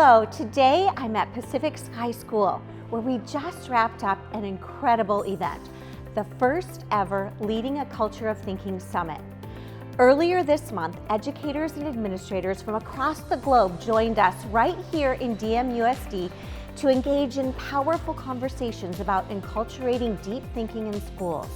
Hello, today I'm at Pacific Sky School, where we just wrapped up an incredible event, the first ever Leading a Culture of Thinking Summit. Earlier this month, educators and administrators from across the globe joined us right here in DMUSD to engage in powerful conversations about enculturating deep thinking in schools.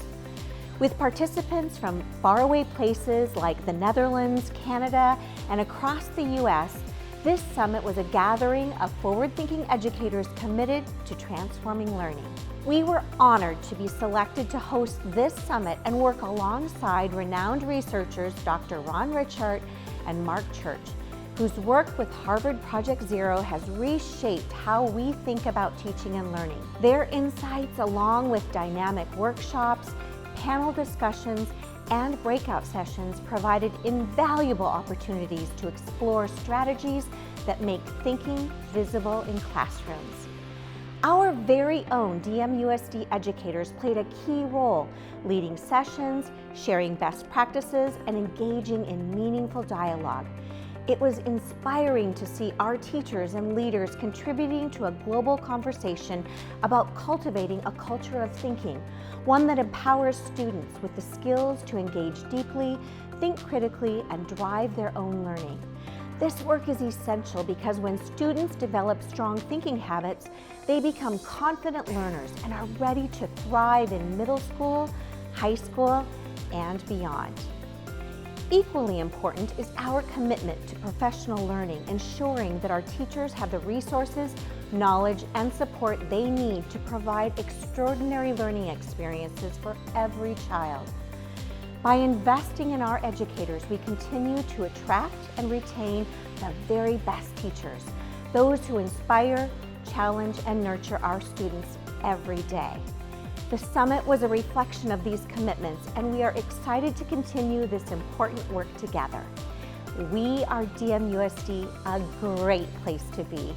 With participants from faraway places like the Netherlands, Canada, and across the US, this summit was a gathering of forward-thinking educators committed to transforming learning. We were honored to be selected to host this summit and work alongside renowned researchers Dr. Ritchhart and Mark Church, whose work with Harvard Project Zero has reshaped how we think about teaching and learning. Their insights, along with dynamic workshops, panel discussions, and breakout sessions, provided invaluable opportunities to explore strategies that make thinking visible in classrooms. Our very own DMUSD educators played a key role, leading sessions, sharing best practices, and engaging in meaningful dialogue. It was inspiring to see our teachers and leaders contributing to a global conversation about cultivating a culture of thinking, one that empowers students with the skills to engage deeply, think critically, and drive their own learning. This work is essential because when students develop strong thinking habits, they become confident learners and are ready to thrive in middle school, high school, and beyond. Equally important is our commitment to professional learning, ensuring that our teachers have the resources, knowledge, and support they need to provide extraordinary learning experiences for every child. By investing in our educators, we continue to attract and retain the very best teachers, those who inspire, challenge, and nurture our students every day. The summit was a reflection of these commitments, and we are excited to continue this important work together. We are DMUSD, a great place to be.